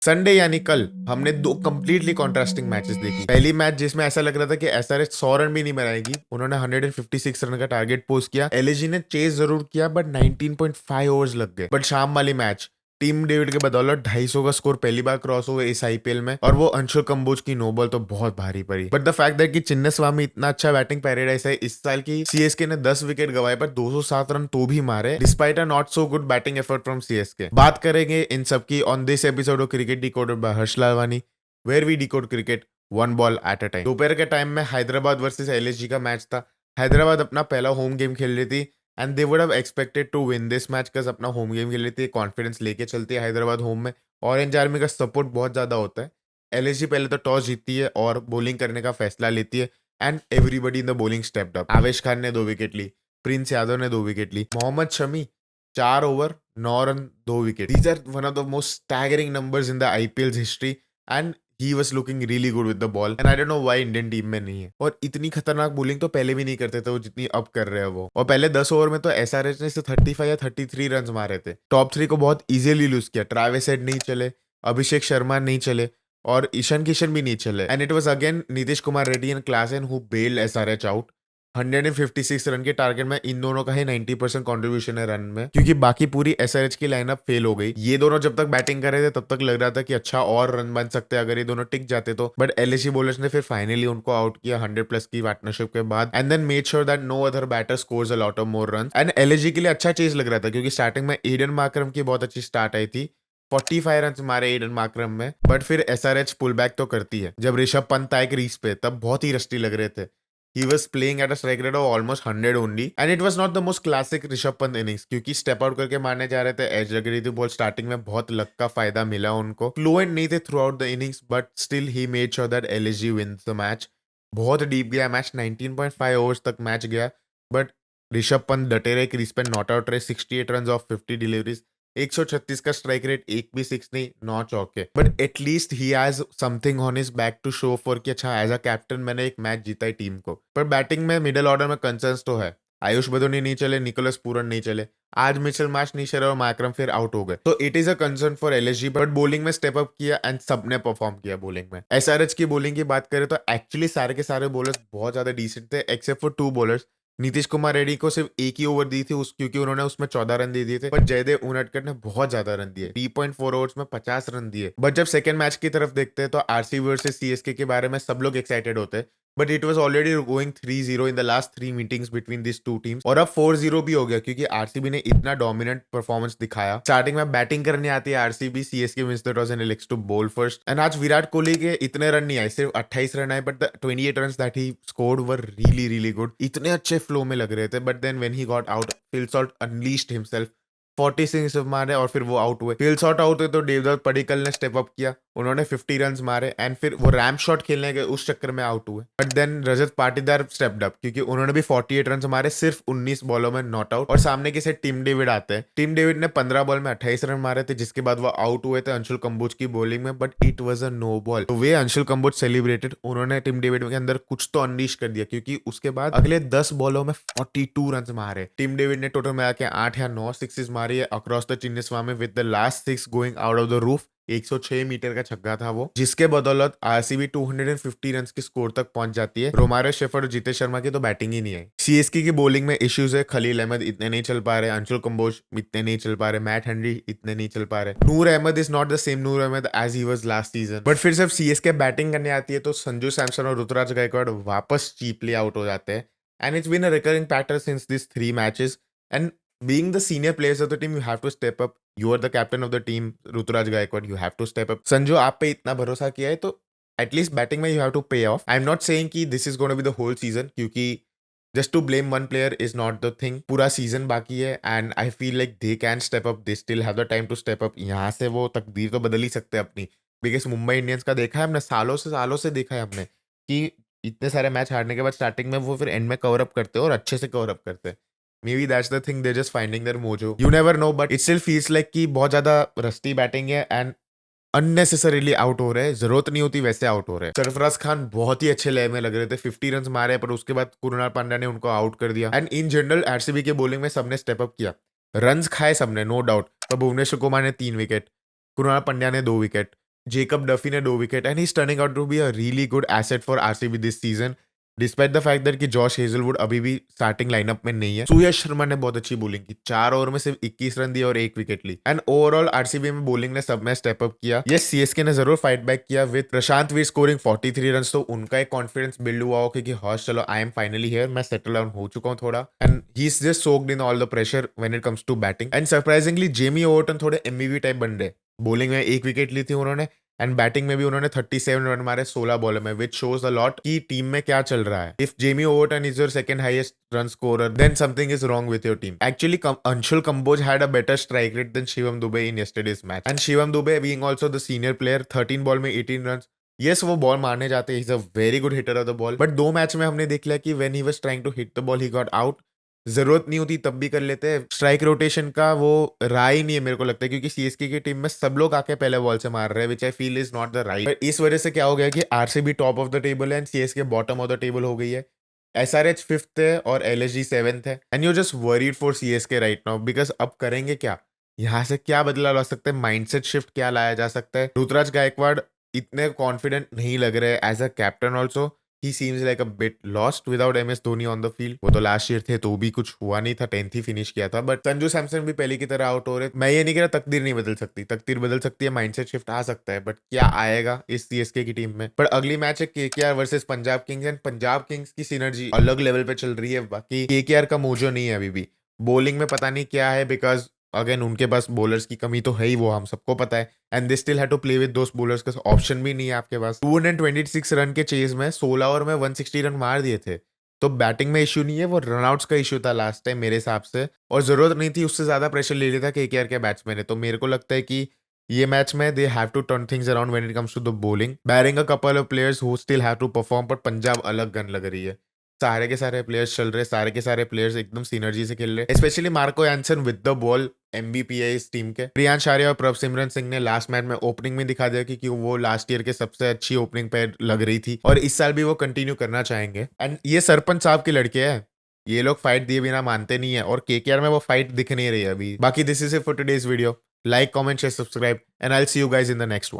Sunday यानी कल हमने दो कंप्लीटली कॉन्ट्रास्टिंग मैचेस देखी। पहली मैच जिसमें ऐसा लग रहा था कि एसआरएच 100 रन भी नहीं बनाएगी, उन्होंने 156 रन का टारगेट पोस्ट किया। एलएसजी ने चेस जरूर किया बट 19.5 ओवर्स लग गए। बट शाम वाली मैच टीम डेविड के बदौलत 250 का स्कोर पहली बार क्रॉस हुआ इस आईपीएल में, और वो अंशुल कंबोज की नो बॉल तो बहुत भारी पड़ी। बट द फैक्ट दैट कि चिन्नस्वामी इतना अच्छा बैटिंग पैराडाइज है, इस साल की सीएसके ने 10 विकेट गवाए पर 207 रन तो भी मारे despite a not so good batting effort from CSK. बात करेंगे इन सब की on this episode of cricket decoded by Harsh Lalwani, where we decode cricket one ball at a time. दोपहर के टाइम में हैदराबाद वर्सेस एलएसजी का मैच था। हैदराबाद अपना पहला होम गेम खेल रही थी and they would have expected to win this match cause अपना होम गेम खेल लेती है, कॉन्फिडेंस लेके चलती है हैदराबाद होम में। ऑरेंज आर्मी का सपोर्ट बहुत ज्यादा होता है। एलएसजी पहले तो टॉस जीतती है और बॉलिंग करने का फैसला लेती है and everybody in the bowling stepped up. आवेश खान ने 2 विकेट ली, प्रिंस यादव ने 2 विकेट ली, Mohammed Shami 4 over 9 run 2 wicket. These are one of the most staggering numbers in the IPL history and he was looking really good with the ball and I don't know why Indian team में नहीं है। और इतनी खतरनाक bowling तो पहले भी नहीं करते थे वो जितनी अब कर रहे हैं वो। और पहले 10 ओवर में तो एसआरएच ने सिर्फ 35 या 33 रन मारे थे। टॉप 3 को बहुत इजीली लूज किया। ट्रैविस हेड नहीं चले, अभिषेक शर्मा नहीं चले और ईशान किशन भी नहीं चले and it was again Nitish Kumar Reddy and Klaasen who bailed SRH out. 156 run के टारगेट में इन दोनों का ही 90% कंट्रीब्यूशन है रन में, क्योंकि बाकी पूरी एसआरएच की लाइनअप फेल हो गई। ये दोनों जब तक बैटिंग कर रहे थे तब तक लग रहा था कि अच्छा और रन बन सकते हैं अगर ये दोनों टिक जाते तो, बट एलएसजी बॉलर्स ने फिर फाइनली उनको आउट किया 100 प्लस की पार्टनरशिप के बाद and then made sure that no other batter scores a lot of more run. And LSG के लिए अच्छा चेज लग रहा था क्योंकि स्टार्टिंग में एडन मार्करम की बहुत अच्छी स्टार्ट आई थी। 45 रन मारे एडन मार्करम में, बट फिर एसआरएच पुल बैक तो करती है। जब ऋषभ पंत आए क्रीज पे तब बहुत ही रस्टी लग रहे थे। He was playing at a strike rate of almost 100 only and it was not the most classic Rishabh Pant innings क्योंकि स्टेप आउट करके मारने जा रहे थे, एज लग रही थी बॉल। स्टार्टिंग में बहुत लक का फायदा मिला उनको, फ्लुएंट नहीं थे throughout the innings but still he made sure that LSG wins the match. बहुत डीप गया मैच, 19.5 ओवर्स तक मैच गया बट ऋषभ पंत डटे रहे क्रीज पे, नॉट आउट रहे। 68 रन ऑफ 50 डिलीवरीज, 136 का स्ट्राइक रेट, एक भी सिक्स नहीं, 9 चौके। But at least he has something on his back to show for कि अच्छा एज अ कैप्टन मैंने एक मैच जीता है टीम को। पर बैटिंग में मिडिल ऑर्डर में कंसर्न्स तो है। आयुष बदोनी नहीं चले, निकोलस पूरन नहीं चले, आज मिचेल मार्श नहीं चले और मार्करम फिर आउट हो गए। तो it is a concern for LSG, but bowling में स्टेप अप किया एंड सबने परफॉर्म किया बॉलिंग में। एसआरएच की बॉलिंग की बात करें तो एक्चुअली सारे के सारे बॉलर्स बहुत ज्यादा डिसेंट थे except for 2 bowlers. Nitish Kumar Reddy को सिर्फ एक ही ओवर दी थी क्योंकि उन्होंने उसमें 14 रन दे दिए थे, पर जयदेव उनडकट ने बहुत ज्यादा रन दिए, 3.4 ओवर्स में 50 रन दिए। बट जब सेकंड मैच की तरफ देखते हैं तो आरसीबी वर्सेस सीएसके के बारे में सब लोग एक्साइटेड होते हैं, but it was already going 3-0 in the last 3 meetings between this two teams और अब 4-0 भी हो गया क्योंकि आरसीबी ने इतना डोमिनेंट परफॉर्मेंस दिखाया। स्टार्टिंग में बैटिंग करने आती है RCB, CSK wins the toss and elects to bowl first. एंड आज विराट कोहली के इतने रन नहीं आए, सिर्फ 28 रन आए, but the 28 runs that he scored were really really good. इतने अच्छे फ्लो में लग रहे थे, but then when he got out Phil Salt unleashed himself. 46 मारे और फिर वो आउट हुए। फिल शॉट आउट हुए तो देवदत्त पडिक्कल ने स्टेप अप किया, उन्होंने 50 रन मारे एंड फिर वो रैम्प शॉट खेलने गए, उस चक्कर में आउट हुए। But then Rajat Patidar stepped up क्योंकि उन्होंने भी 48 रन मारे सिर्फ 19 बॉलों में, नॉट आउट। और सामने के से टीम डेविड आते हैं। टीम डेविड ने 15 बॉल में 28 रन मारे थे जिसके बाद वो आउट हुए थे अंशुल कंबोज की बॉलिंग में, but it was a no ball. तो वे अंशुल कंबोज सेलिब्रेटेड, उन्होंने टीम डेविड के अंदर कुछ तो अनलीश कर दिया क्योंकि उसके बाद अगले 10 बॉलों में 42 रन मारे। टीम डेविड ने टोटल में आके 8 या 9 सिक्सेस मारी है across the Chinnaswamy with the last 6 going out of the roof. 106 metre का छक्का था वो, जिसके बदौलत आरसीबी 250 रन के स्कोर तक पहुंच जाती है। रोमारो शेफर्ड और जितेश शर्मा की तो बैटिंग ही नहीं है। सीएसके की बॉलिंग में इश्यूज है, खलील अहमद इतने नहीं चल पा रहे, अंशुल कंबोज इतने नहीं चल पा रहे, मैट हेनरी इतने नहीं चल पा रहे। Noor Ahmad is not the same Noor Ahmad as he was last season. But फिर जब सीएसके बैटिंग करने आती है तो संजू सैमसन और ऋतुराज गायकवाड़ वापस चीपली आउट हो जाते हैं and it's been a recurring pattern since this 3 matches. And being the senior players of the team, you have to step up. You are the captain of the team, Ruturaj Gaikwad. You have to step up. Sanju आप पे इतना भरोसा किया है तो at least batting में you have to pay off. I am not saying कि this is gonna be the whole season क्योंकि just to blame one player is not the thing. पूरा सीजन बाकी है and I feel like they can step up, they still have the time to step up. यहाँ से वो तकदीर तो बदल ही सकते हैं अपनी। बिकॉज मुंबई इंडियंस का देखा है हमने, सालों से देखा है हमने कि इतने सारे मैच हारने के बाद स्टार्टिंग में वो फिर एंड में कवर अप करते हैं और अच्छे से कवर अप करते हैं। Maybe that's the thing, they're just finding their mojo. You never know, but it still feels like कि बहुत ज्यादा रस्टी बैटिंग है एंड अननेसेसरीली आउट हो रहे हैं, जरूरत नहीं होती वैसे आउट हो रहे हैं। सरफराज खान बहुत ही अच्छे लय में लग रहे थे, 50 रन मारे, पर उसके बाद कुणाल पांड्या ने उनको आउट कर दिया। एंड इन जनरल आरसीबी के बॉलिंग में सबने स्टेप अप किया, रन्स खाए सबने नो डाउट। पर भुवनेश्वर कुमार ने 3 विकेट, कुणाल पांड्या ने 2 विकेट, Jacob Duffy ने 2 wicket and he is turning out to be a really good asset for RCB this season despite the fact that कि जॉश हेजलवुड अभी भी स्टार्टिंग लाइनअप में नहीं है। सूर्य शर्मा ने बहुत अच्छी बॉलिंग की, 4 ओवर में सिर्फ 21 रन दिए और 1 विकेट ली एंड ओवरऑल आरसीबी में बॉलिंग ने सब में स्टेप अप किया। यस, सीएसके ने जरूर फाइट बैक किया with Prashant Veer scoring 43 run, तो उनका एक कॉन्फिडेंस बिल्ड हुआ हो कि हॉस चलो आई एम फाइनली हियर, मैं सेटल डाउन हो चुका हूँ थोड़ा and he is just soaked in all the pressure when it comes to batting and surprisingly Jamie Overton थोड़े एमवीवी टाइप बन रहे। बॉलिंग में 1 विकेट ली थी उन्होंने एंड बैटिंग में भी उन्होंने 37 रन मारे 16 बॉल में, विच शोज अ लॉट कि टीम में क्या चल रहा है। If Jamie Overton is your second highest run scorer then something is wrong with your team. Actually Anshul Kamboj had a better strike rate than Shivam Dube in yesterday's match and Shivam Dube being also the senior player 13 ball में 18 रन। Yes, वो ball मारने जाते हैं, is a very good hitter of the ball, but 2 match में हमने देख लिया कि when he was trying to hit the ball he got out. जरूरत नहीं होती तब भी कर लेते हैं। स्ट्राइक रोटेशन का वो रहा ही नहीं है मेरे को लगता है, क्योंकि सीएसके की टीम में सब लोग आके पहले बॉल से मार रहे हैं, which I feel is not the right. इस वजह से क्या हो गया कि RCB top of the table है and CSK bottom of the table हो गई है। एसआरएच 5th है और एलएसजी 7th है and you just worried for CSK right now because अब करेंगे क्या, यहाँ से क्या बदला ला सकते हैं, माइंडसेट शिफ्ट क्या लाया जा सकता है। ऋतुराज गायकवाड़ इतने कॉन्फिडेंट नहीं लग रहे as a captain also. He seems like a bit lost without MS Dhoni on the field. वो तो लास्ट ईयर थे तो भी कुछ हुआ नहीं था, 10th ही फिनिश किया था, बट संजू सैमसन भी पहले की तरह आउट हो रहे। मैं ये नहीं कह रहा तकदीर नहीं बदल सकती, तकदीर बदल सकती है, माइंडसेट शिफ्ट आ सकता है, बट क्या आएगा इस सीएसके की टीम में। पर अगली मैच है KKR versus Punjab Kings and Punjab Kings की सिनर्जी अलग लेवल पे चल रही है, बाकी केकेआर का मोजो नहीं है अभी भी। बॉलिंग में पता नहीं क्या है, बिकॉज अगेन उनके पास बॉलर्स की कमी तो है ही, वो हम सबको पता है and they still have to play with those bowlers का ऑप्शन भी नहीं है आपके पास। 226 रन के चेज में 16 ओवर में 160 रन मार दिए थे, तो बैटिंग में इशू नहीं है, वो रनआउट्स का इशू था लास्ट टाइम मेरे हिसाब से, और जरूरत नहीं थी उससे ज्यादा प्रेशर ले लिया था केकेआर के बैट्समैन ने। तो मेरे को लगता है कि ये मैच में they have to turn things around when it comes to the bowling, barring a couple of players who still have to perform, पर पंजाब अलग गन लग रही है। सारे के सारे प्लेयर्स चल रहे, सारे के सारे प्लेयर्स एकदम सिनर्जी से खेल रहे, specially Marco Jansen with the ball MVP है इस टीम के। प्रियांश आर्या और प्रभसिमरन सिंह ने लास्ट मैच में ओपनिंग में दिखा दिया कि वो लास्ट ईयर के सबसे अच्छी ओपनिंग पे लग रही थी और इस साल भी वो कंटिन्यू करना चाहेंगे। एंड ये सरपंच साहब के लड़के हैं, ये लोग फाइट दिए बिना मानते नहीं है और केकेआर में वो फाइट दिख नहीं रही है अभी। बाकी this is it for today's video. Like comment share subscribe and I will see you guys in the next one.